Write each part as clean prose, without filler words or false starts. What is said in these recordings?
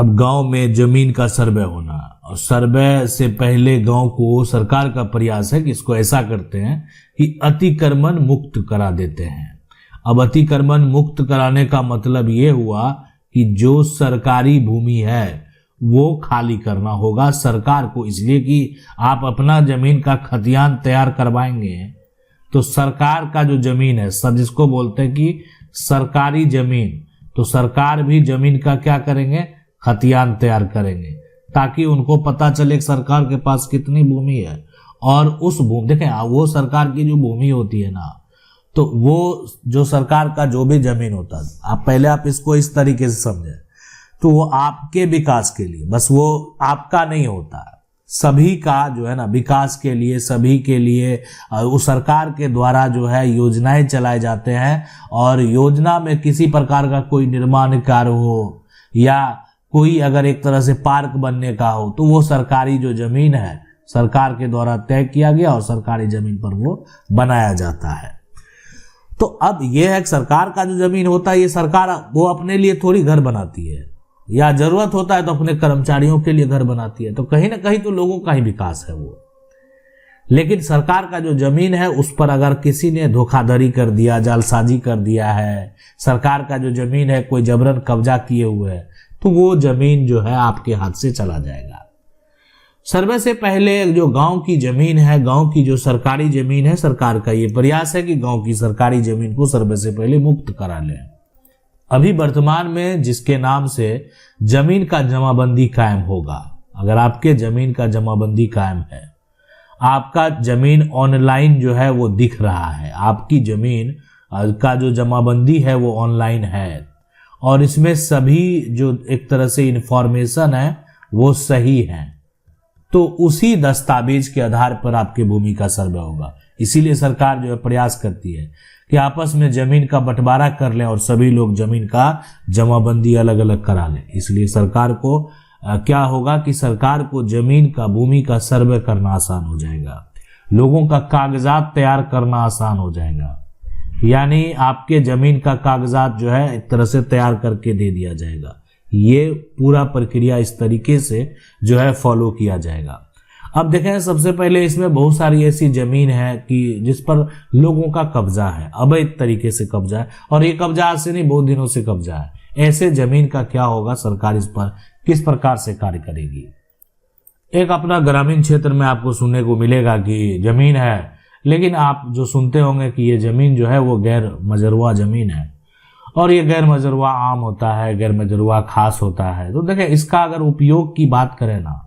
अब गांव में जमीन का सर्वे होना, और सर्वे से पहले गांव को सरकार का प्रयास है कि इसको ऐसा करते हैं कि अतिक्रमण मुक्त करा देते हैं। अब अतिक्रमण मुक्त कराने का मतलब ये हुआ कि जो सरकारी भूमि है वो खाली करना होगा सरकार को, इसलिए कि आप अपना जमीन का खतियान तैयार करवाएंगे तो सरकार का जो जमीन है, सर जिसको बोलते हैं कि सरकारी जमीन, तो सरकार भी जमीन का क्या करेंगे, खतियान तैयार करेंगे, ताकि उनको पता चले कि सरकार के पास कितनी भूमि है। और उस भूमि, देखें वो सरकार की जो भूमि होती है ना, तो वो जो सरकार का जो भी जमीन होता है, आप पहले आप इसको इस तरीके से समझें, तो वो आपके विकास के लिए, बस वो आपका नहीं होता, सभी का जो है ना विकास के लिए, सभी के लिए उस सरकार के द्वारा जो है योजनाएं चलाए जाते हैं। और योजना में किसी प्रकार का कोई निर्माण कार्य हो या कोई अगर एक तरह से पार्क बनने का हो, तो वो सरकारी जो जमीन है सरकार के द्वारा तय किया गया और सरकारी जमीन पर वो बनाया जाता है। तो अब यह है कि सरकार का जो जमीन होता है, ये सरकार वो अपने लिए थोड़ी घर बनाती है, या जरूरत होता है तो अपने कर्मचारियों के लिए घर बनाती है, तो कहीं ना कहीं तो लोगों का ही विकास है वो। लेकिन सरकार का जो जमीन है उस पर अगर किसी ने धोखाधड़ी कर दिया, जालसाजी कर दिया है, सरकार का जो जमीन है कोई जबरन कब्जा किए हुए है, तो वो जमीन जो है आपके हाथ से चला जाएगा। सर्वे से पहले जो गांव की जमीन है, गांव की जो सरकारी जमीन है, सरकार का ये प्रयास है कि गांव की सरकारी जमीन को सर्वे से पहले मुक्त करा लें। अभी वर्तमान में जिसके नाम से जमीन का जमाबंदी कायम होगा, अगर आपके जमीन का जमाबंदी कायम है, आपका जमीन ऑनलाइन जो है वो दिख रहा है, आपकी जमीन का जो जमाबंदी है वो ऑनलाइन है, और इसमें सभी जो एक तरह से इंफॉर्मेशन है वो सही है, तो उसी दस्तावेज के आधार पर आपकी भूमि का सर्वे होगा। इसीलिए सरकार जो है प्रयास करती है कि आपस में जमीन का बंटवारा कर लें और सभी लोग जमीन का जमाबंदी अलग अलग करा लें। इसलिए सरकार को क्या होगा कि सरकार को जमीन का, भूमि का सर्वे करना आसान हो जाएगा, लोगों का कागजात तैयार करना आसान हो जाएगा, यानी आपके जमीन का कागजात जो है एक तरह से तैयार करके दे दिया जाएगा। ये पूरा प्रक्रिया इस तरीके से जो है फॉलो किया जाएगा। अब देखें, सबसे पहले इसमें बहुत सारी ऐसी जमीन है कि जिस पर लोगों का कब्जा है, अवैध तरीके से कब्जा है, और ये कब्जा आज से नहीं बहुत दिनों से कब्जा है। ऐसे जमीन का क्या होगा, सरकार इस पर किस प्रकार से कार्य करेगी। एक अपना ग्रामीण क्षेत्र में आपको सुनने को मिलेगा कि जमीन है, लेकिन आप जो सुनते होंगे कि ये जमीन जो है वो गैर मजरूआ जमीन है, और ये गैर मजरूआ आम होता है, गैर मजरूआ खास होता है। तो देखें, इसका अगर उपयोग की बात करें ना,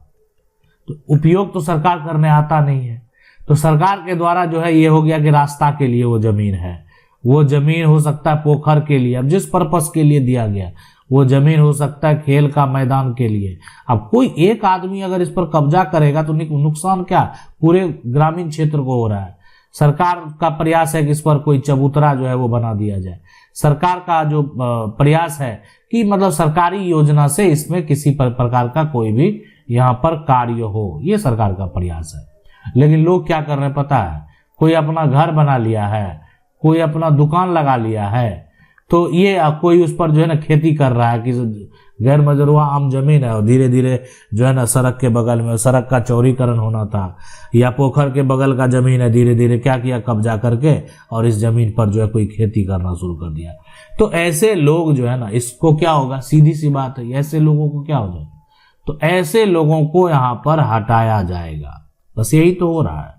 तो उपयोग तो सरकार करने आता नहीं है, तो सरकार के द्वारा जो है ये हो गया कि रास्ता के लिए वो जमीन है, वो जमीन हो सकता है पोखर के लिए, अब जिस पर्पस के लिए दिया गया, वो जमीन हो सकता है खेल का मैदान के लिए। अब कोई एक आदमी अगर इस पर कब्जा करेगा तो नुकसान क्या पूरे ग्रामीण क्षेत्र को हो रहा है। सरकार का प्रयास है कि इस पर कोई चबूतरा जो है वो बना दिया जाए। सरकार का जो प्रयास है कि मतलब सरकारी योजना से इसमें किसी प्रकार का कोई भी यहाँ पर कार्य हो, ये सरकार का प्रयास है। लेकिन लोग क्या कर रहे हैं पता है, कोई अपना घर बना लिया है, कोई अपना दुकान लगा लिया है, तो ये कोई उस पर जो है ना खेती कर रहा है कि गैर मजरूआ आम जमीन है, और धीरे धीरे जो है ना सड़क के बगल में, सड़क का चौड़ीकरण होना था, या पोखर के बगल का जमीन है, धीरे धीरे क्या किया कब्जा करके और इस जमीन पर जो है कोई खेती करना शुरू कर दिया। तो ऐसे लोग जो है ना, इसको क्या होगा, सीधी सी बात है, ऐसे लोगों को क्या हो जाएगा, तो ऐसे लोगों को यहाँ पर हटाया जाएगा। बस यही तो हो रहा है,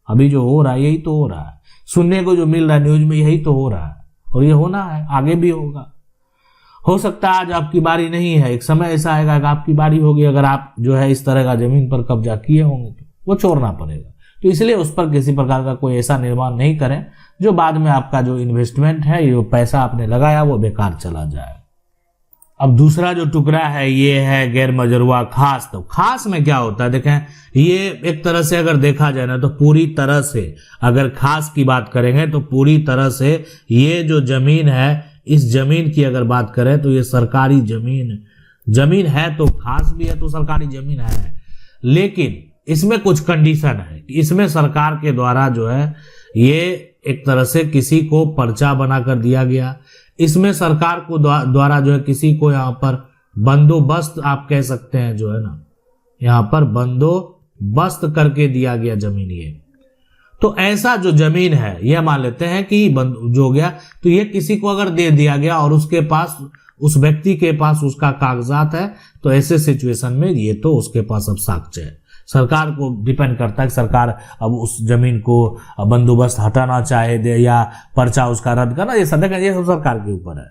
अभी जो हो रहा है यही तो हो रहा है, सुनने को जो मिल रहा है न्यूज में यही तो हो रहा है, और ये होना है, आगे भी होगा। हो सकता है आज आपकी बारी नहीं है, एक समय ऐसा आएगा कि आपकी बारी होगी, अगर आप जो है इस तरह का जमीन पर कब्जा किए होंगे तो वो छोड़ना पड़ेगा। तो इसलिए उस पर किसी प्रकार का कोई ऐसा निर्माण नहीं करें जो बाद में आपका जो इन्वेस्टमेंट है, ये पैसा आपने लगाया वो बेकार चला जाए। अब दूसरा जो टुकड़ा है ये है गैर मजरूआ खास। तो खास में क्या होता है, देखें ये एक तरह से अगर देखा जाए ना, तो पूरी तरह से अगर खास की बात करेंगे तो पूरी तरह से ये जो जमीन है, इस जमीन की अगर बात करें तो ये सरकारी जमीन है, तो खास भी है तो सरकारी जमीन है, लेकिन इसमें कुछ कंडीशन है कि इसमें सरकार के द्वारा जो है ये एक तरह से किसी को पर्चा बनाकर दिया गया, इसमें सरकार को द्वारा जो है किसी को यहाँ पर बंदोबस्त आप कह सकते हैं जो है ना, यहाँ पर बंदोबस्त करके दिया गया जमीन ये। तो ऐसा जो जमीन है यह मान लेते हैं कि जो हो गया, तो ये किसी को अगर दे दिया गया और उसके पास, उस व्यक्ति के पास उसका कागजात है, तो ऐसे सिचुएशन में ये तो उसके पास अब साक्ष्य है। सरकार को डिपेंड करता है कि सरकार अब उस जमीन को बंदोबस्त हटाना चाहे दे या पर्चा उसका रद्द करना, ये सब सरकार के ऊपर है।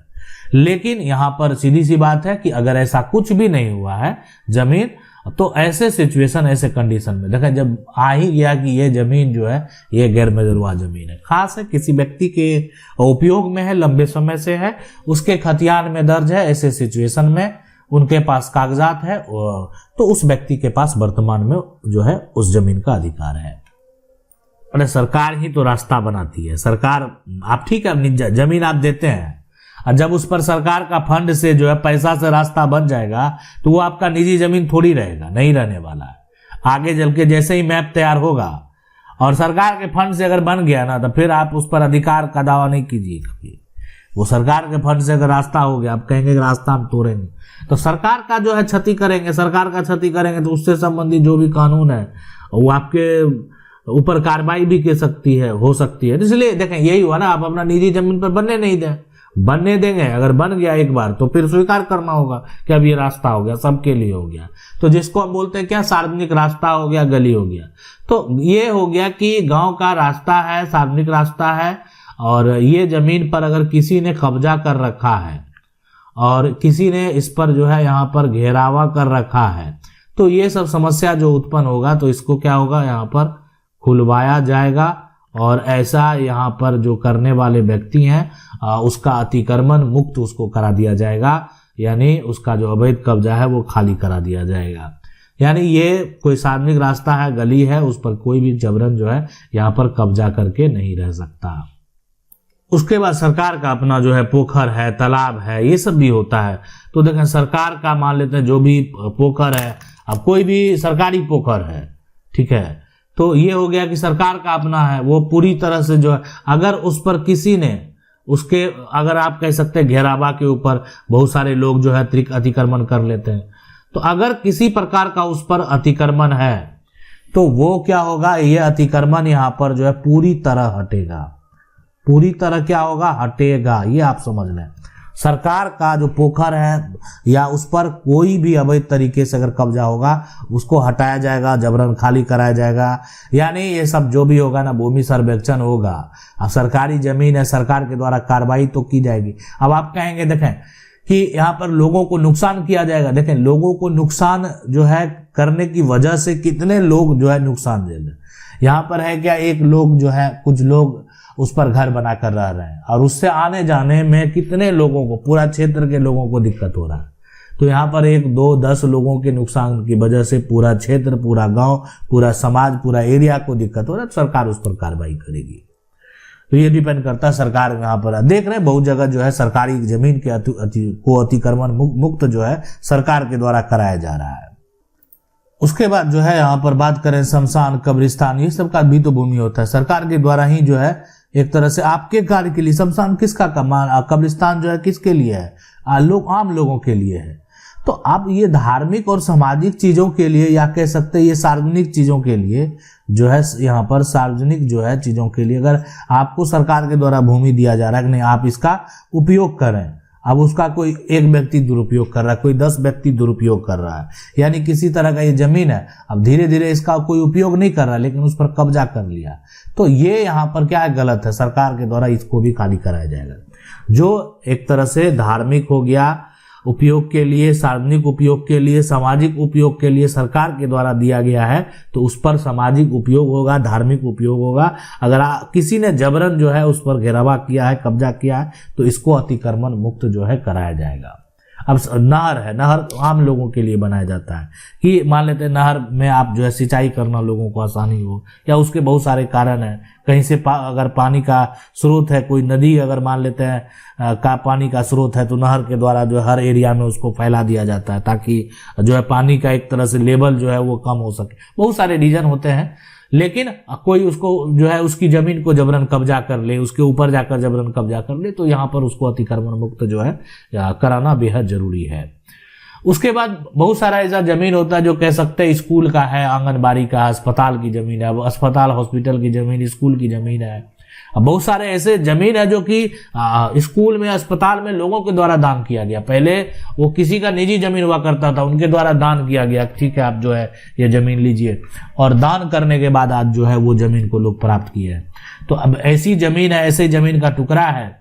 लेकिन यहाँ पर सीधी सी बात है कि अगर ऐसा कुछ भी नहीं हुआ है जमीन, तो ऐसे सिचुएशन, ऐसे कंडीशन में देखें, जब आ ही गया कि ये जमीन जो है ये गैर मजरूआ जमीन है, खास है, किसी व्यक्ति के उपयोग में है, लंबे समय से है, उसके खतियान में दर्ज है, ऐसे सिचुएशन में उनके पास कागजात है, तो उस व्यक्ति के पास वर्तमान में जो है उस जमीन का अधिकार है। अरे सरकार ही तो रास्ता बनाती है। सरकार, आप ठीक है जमीन आप देते हैं, और जब उस पर सरकार का फंड से जो है पैसा से रास्ता बन जाएगा, तो वो आपका निजी जमीन थोड़ी रहेगा, नहीं रहने वाला है। आगे चल के जैसे ही मैप तैयार होगा और सरकार के फंड से अगर बन गया ना, तो फिर आप उस पर अधिकार का दावा नहीं कीजिए कभी। वो सरकार के फंड से अगर रास्ता हो गया, आप कहेंगे कि रास्ता हम तोड़ेंगे, तो सरकार का जो है क्षति करेंगे, सरकार का क्षति करेंगे, तो उससे संबंधित जो भी कानून है वो आपके ऊपर कार्रवाई भी हो सकती है। इसलिए देखें, यही हुआ ना, आप अपना निजी जमीन पर बनने नहीं दें, बनने देंगे, अगर बन गया एक बार तो फिर स्वीकार करना होगा कि अब ये रास्ता हो गया, सबके लिए हो गया। तो जिसको हम बोलते हैं क्या, सार्वजनिक रास्ता हो गया, गली हो गया। तो ये हो गया कि गांव का रास्ता है, सार्वजनिक रास्ता है, और ये जमीन पर अगर किसी ने कब्जा कर रखा है और किसी ने इस पर जो है यहाँ पर घेरावा कर रखा है, तो ये सब समस्या जो उत्पन्न होगा, तो इसको क्या होगा, यहाँ पर खुलवाया जाएगा, और ऐसा यहाँ पर जो करने वाले व्यक्ति हैं उसका अतिक्रमण मुक्त उसको करा दिया जाएगा, यानी उसका जो अवैध कब्जा है वो खाली करा दिया जाएगा। यानी ये कोई सार्वजनिक रास्ता है, गली है, उस पर कोई भी जबरन जो है यहाँ पर कब्जा करके नहीं रह सकता। उसके बाद सरकार का अपना जो है पोखर है, तालाब है, ये सब भी होता है। तो देखें, सरकार का मान लेते हैं जो भी पोखर है, अब कोई भी सरकारी पोखर है, ठीक है, तो ये हो गया कि सरकार का अपना है, वो पूरी तरह से जो है, अगर उस पर किसी ने उसके, अगर आप कह सकते हैं घेरावा के ऊपर बहुत सारे लोग जो है अतिक्रमण कर लेते हैं, तो अगर किसी प्रकार का उस पर अतिक्रमण है, तो वो क्या होगा, ये अतिक्रमण यहाँ पर जो है पूरी तरह हटेगा। पूरी तरह क्या होगा, हटेगा, ये आप समझ लें। सरकार का जो पोखर है या उस पर कोई भी अवैध तरीके से अगर कब्जा होगा, उसको हटाया जाएगा, जबरन खाली कराया जाएगा। यानी ये सब जो भी होगा ना, भूमि सर्वेक्षण होगा, अब सरकारी जमीन है, सरकार के द्वारा कार्रवाई तो की जाएगी। अब आप कहेंगे देखें कि यहाँ पर लोगों को नुकसान किया जाएगा, देखें लोगों को नुकसान जो है करने की वजह से कितने लोग जो है नुकसान दे रहे। यहाँ पर है क्या, एक लोग जो है, कुछ लोग उस पर घर बनाकर रह रहे हैं, और उससे आने जाने में कितने लोगों को, पूरा क्षेत्र के लोगों को दिक्कत हो रहा है। तो यहाँ पर 1, 2, 10 लोगों के नुकसान की वजह से पूरा क्षेत्र, पूरा गांव, पूरा समाज, पूरा एरिया को दिक्कत हो रहा है, तो सरकार उस पर कार्रवाई करेगी। तो ये डिपेंड करता है सरकार यहाँ पर। देख रहे हैं बहुत जगह जो है सरकारी जमीन के अतिक्रमण मुक्त जो है सरकार के द्वारा कराया जा रहा है। उसके बाद जो है यहाँ पर बात करें शमशान, कब्रिस्तान, ये सब का भी तो भूमि होता है, सरकार के द्वारा ही जो है एक तरह से आपके कार्य के लिए। शमशान किसका कमान, कब्रिस्तान जो है किसके लिए है, आम लोगों के लिए है। तो आप ये धार्मिक और सामाजिक चीजों के लिए, या कह सकते हैं ये सार्वजनिक चीजों के लिए जो है, यहाँ पर सार्वजनिक जो है चीजों के लिए अगर आपको सरकार के द्वारा भूमि दिया जा रहा है कि नहीं, आप इसका उपयोग करें। अब उसका कोई एक व्यक्ति दुरुपयोग कर रहा है, कोई 10 व्यक्ति दुरुपयोग कर रहा है, यानी किसी तरह का ये जमीन है, अब धीरे धीरे इसका कोई उपयोग नहीं कर रहा, लेकिन उस पर कब्जा कर लिया, तो ये यहाँ पर क्या है, गलत है। सरकार के द्वारा इसको भी खाली कराया जाएगा। जो एक तरह से धार्मिक हो गया उपयोग के लिए, सार्वजनिक उपयोग के लिए, सामाजिक उपयोग के लिए सरकार के द्वारा दिया गया है, तो उस पर सामाजिक उपयोग होगा, धार्मिक उपयोग होगा। अगर किसी ने जबरन जो है उस पर घेरावा किया है, कब्जा किया है, तो इसको अतिक्रमण मुक्त जो है कराया जाएगा। अब नहर है, नहर आम लोगों के लिए बनाया जाता है कि मान लेते हैं नहर में आप जो है सिंचाई करना लोगों को आसानी हो, या उसके बहुत सारे कारण हैं। कहीं से अगर पानी का स्रोत है, कोई नदी अगर मान लेते हैं का पानी का स्रोत है, तो नहर के द्वारा जो हर एरिया में उसको फैला दिया जाता है, ताकि जो है पानी का एक तरह से लेवल जो है वो कम हो सके। बहुत सारे रीजन होते हैं, लेकिन कोई उसको जो है उसकी जमीन को जबरन कब्जा कर ले, उसके ऊपर जाकर जबरन कब्जा कर ले, तो यहाँ पर उसको अतिक्रमण मुक्त जो है कराना बेहद जरूरी है। उसके बाद बहुत सारा ऐसा जमीन होता है जो कह सकते हैं स्कूल का है, आंगनबाड़ी का, अस्पताल की जमीन है, अस्पताल हॉस्पिटल की जमीन, स्कूल की जमीन है। अब बहुत सारे ऐसे जमीन है जो कि स्कूल में, अस्पताल में लोगों के द्वारा दान किया गया। पहले वो किसी का निजी जमीन हुआ करता था, उनके द्वारा दान किया गया, ठीक है आप जो है ये जमीन लीजिए, और दान करने के बाद आज जो है वो जमीन को लोग प्राप्त किए हैं। तो अब ऐसी जमीन है, ऐसे जमीन का टुकड़ा है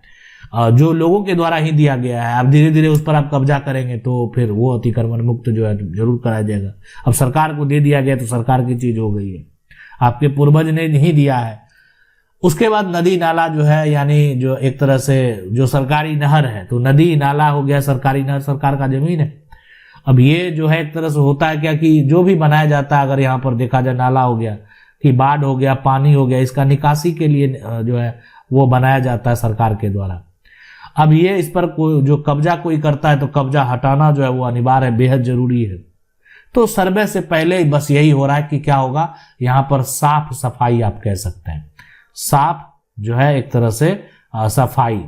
जो लोगों के द्वारा ही दिया गया है। अब धीरे धीरे उस पर आप कब्जा करेंगे तो फिर वो अतिक्रमण मुक्त जो है जरूर कराया जाएगा। अब सरकार को दे दिया गया तो सरकार की चीज हो गई है, आपके पूर्वज ने नहीं दिया है। उसके बाद नदी नाला जो है, यानी जो एक तरह से जो सरकारी नहर है, तो नदी नाला हो गया, सरकारी नहर सरकार का जमीन है। अब ये जो है एक तरह से होता है क्या कि जो भी बनाया जाता है, अगर यहाँ पर देखा जाए नाला हो गया कि बाढ़ हो गया, पानी हो गया, इसका निकासी के लिए जो है वो बनाया जाता है सरकार के द्वारा। अब ये इस पर कोई जो कब्जा कोई करता है तो कब्जा हटाना जो है वो अनिवार्य है, बेहद जरूरी है। तो सर्वे से पहले बस यही हो रहा है कि क्या होगा, यहाँ पर साफ सफाई आप कह सकते हैं, साफ जो है एक तरह से सफाई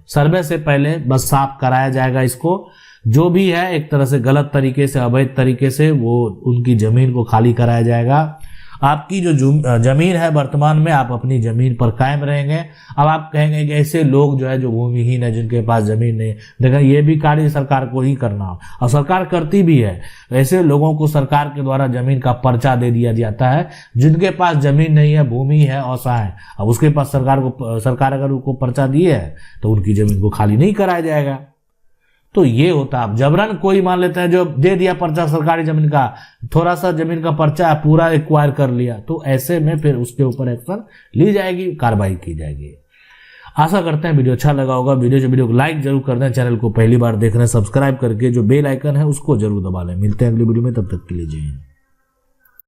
सर्वे से पहले बस साफ कराया जाएगा। इसको जो भी है एक तरह से गलत तरीके से, अवैध तरीके से वो उनकी जमीन को खाली कराया जाएगा। आपकी जो जमीन है वर्तमान में, आप अपनी जमीन पर कायम रहेंगे। अब आप कहेंगे कि ऐसे लोग जो है जो भूमिहीन है, जिनके पास जमीन नहीं, देखा ये भी कार्य सरकार को ही करना हो, और सरकार करती भी है। ऐसे लोगों को सरकार के द्वारा जमीन का पर्चा दे दिया जाता है, जिनके पास जमीन नहीं है, भूमि है, असहाय है। अब उसके पास सरकार अगर उनको पर्चा दी है तो उनकी जमीन को खाली नहीं कराया जाएगा। तो ये होता है। अब जबरन कोई मान लेते हैं जो दे दिया पर्चा सरकारी जमीन का, थोड़ा सा जमीन का पर्चा पूरा एक्वायर कर लिया, तो ऐसे में फिर उसके ऊपर एक्शन ली जाएगी, कार्रवाई की जाएगी। आशा करते हैं वीडियो अच्छा लगा होगा। वीडियो को लाइक जरूर कर दें, चैनल को पहली बार देख रहे हैं सब्सक्राइब करके जो बेल आइकन है उसको जरूर दबा लें। मिलते हैं अगली वीडियो में, तब तक के लिए जय हिंद।